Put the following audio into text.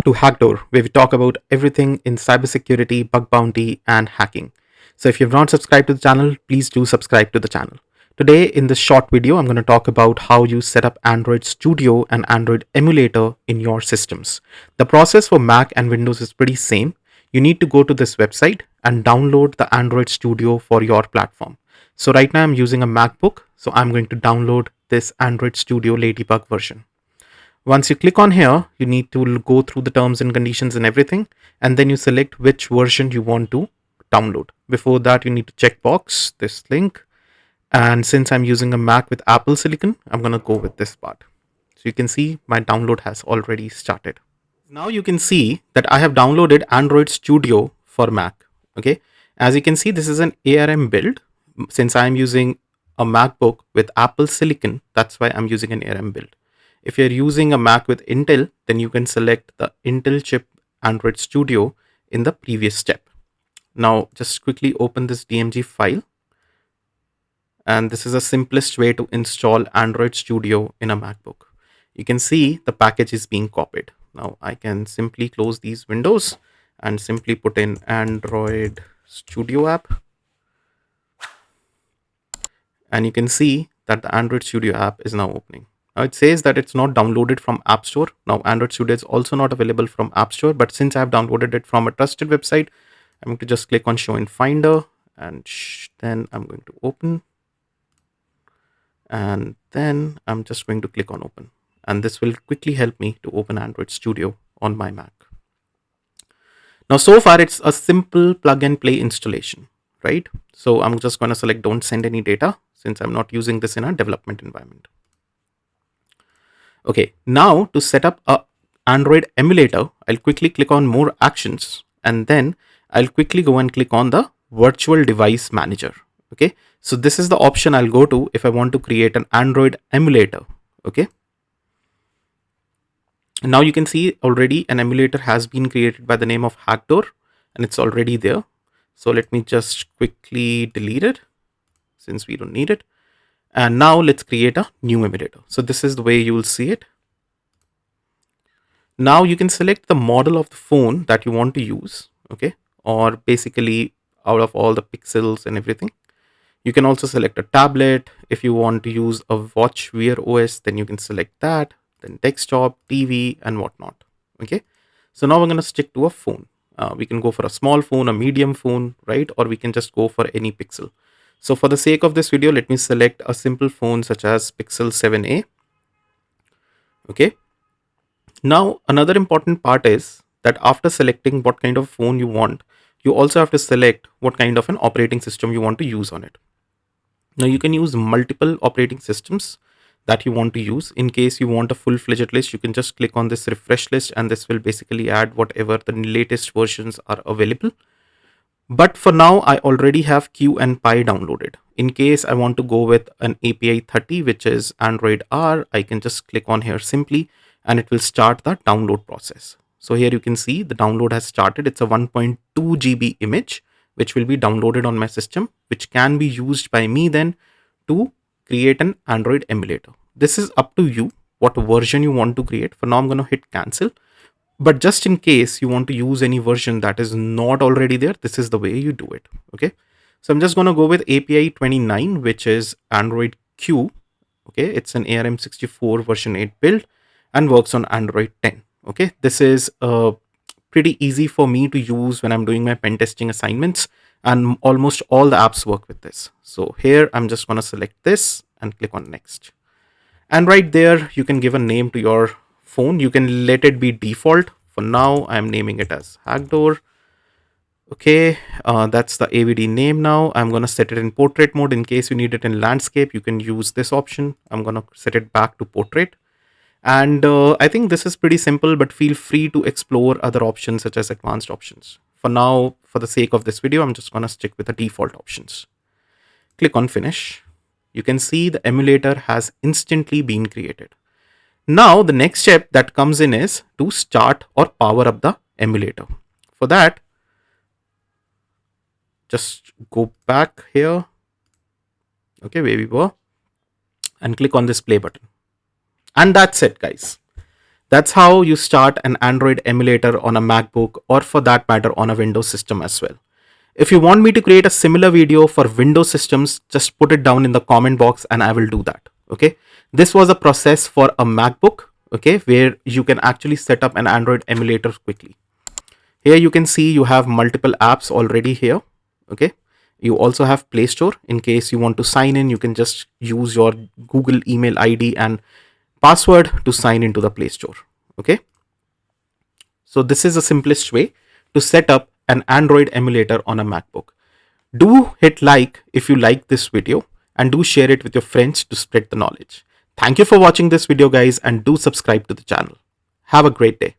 to Hackdoor, where we talk about everything in cybersecurity, bug bounty, and hacking. So if you've not subscribed to the channel, please do subscribe to the channel. Today, in this short video, I'm going to talk about how you set up Android Studio and Android Emulator in your systems. The process for Mac and Windows is pretty same. You need to go to this website and download the Android Studio for your platform. So right now I'm using a MacBook, so I'm going to download this Android Studio Ladybug version. Once you click on here, you need to go through the terms and conditions and everything, and then you select which version you want to download. Before that, you need to checkbox this link. And since I'm using a Mac with Apple Silicon, I'm going to go with this part. So you can see my download has already started. Now you can see that I have downloaded Android Studio for Mac. Okay. As you can see, this is an ARM build. Since I'm using a MacBook with Apple Silicon, that's why I'm using an ARM build. If you're using a Mac with Intel, then you can select the Intel chip Android Studio in the previous step. Now just quickly open this DMG file. And this is the simplest way to install Android Studio in a MacBook. You can see the package is being copied. Now I can simply close these windows and simply put in Android Studio app. And you can see that the Android Studio app is now opening. Now it says that it's not downloaded from App Store. Now Android Studio is also not available from App Store, but since I've downloaded it from a trusted website, I'm going to just click on Show in Finder, and then I'm going to open. And then I'm just going to click on Open. And this will quickly help me to open Android Studio on my Mac. Now, so far it's a simple plug and play installation, right? So I'm just going to select Don't Send Any Data, since I'm not using this in a development environment. Okay, now to set up a Android emulator, I'll quickly click on More Actions, and then I'll quickly go and click on the Virtual Device Manager. Okay, so this is the option I'll go to if I want to create an Android emulator. Okay, now you can see already an emulator has been created by the name of Hackdoor, and it's already there. So let me just quickly delete it since we don't need it. And now let's create a new emulator. So this is the way you will see it. Now you can select the model of the phone that you want to use. Okay, or basically out of all the pixels and everything. You can also select a tablet. If you want to use a watch Wear OS, then you can select that, then desktop, TV, and whatnot. Okay, so now we're going to stick to a phone. We can go for a small phone, a medium phone, right? Or we can just go for any pixel. So for the sake of this video, let me select a simple phone such as Pixel 7a. Okay, now another important part is that after selecting what kind of phone you want, you also have to select what kind of an operating system you want to use on it. Now you can use multiple operating systems that you want to use. In case you want a full-fledged list, you can just click on this refresh list, and this will basically add whatever the latest versions are available. But for now, I already have Q and Pi downloaded. In case I want to go with an API 30, which is Android R, I can just click on here simply, and it will start the download process. So here you can see the download has started. It's a 1.2 GB image, which will be downloaded on my system, which can be used by me then to create an Android emulator. This is up to you, what version you want to create. For now, I'm going to hit cancel. But just in case you want to use any version that is not already there, this is the way you do it. Okay, so I'm just going to go with API 29, which is Android Q. Okay, it's an ARM64 version 8 build and works on Android 10. Okay, this is pretty easy for me to use when I'm doing my pen testing assignments, and almost all the apps work with this. So here I'm just going to select this and click on next. And right there, you can give a name to your phone. You can let it be default. For now, I'm naming it as Hackdoor. Okay, that's the AVD name now. I'm going to set it in portrait mode. In case you need it in landscape, you can use this option. I'm going to set it back to portrait. And I think this is pretty simple, but feel free to explore other options such as advanced options. For now, for the sake of this video, I'm just going to stick with the default options. Click on finish. You can see the emulator has instantly been created. Now the next step that comes in is to start or power up the emulator. For that, just go back here, okay, where we were, and click on this play button. And that's it, guys. That's how you start an Android emulator on a MacBook, or for that matter on a Windows system as well. If you want me to create a similar video for Windows systems, just put it down in the comment box and I will do that. Okay. This was a process for a MacBook, okay, where you can actually set up an Android emulator quickly. Here you can see you have multiple apps already here. Okay. You also have Play Store. In case you want to sign in, you can just use your Google email ID and password to sign into the Play Store. Okay. So this is the simplest way to set up an Android emulator on a MacBook. Do hit like if you like this video, and do share it with your friends to spread the knowledge. Thank you for watching this video, guys, and do subscribe to the channel. Have a great day.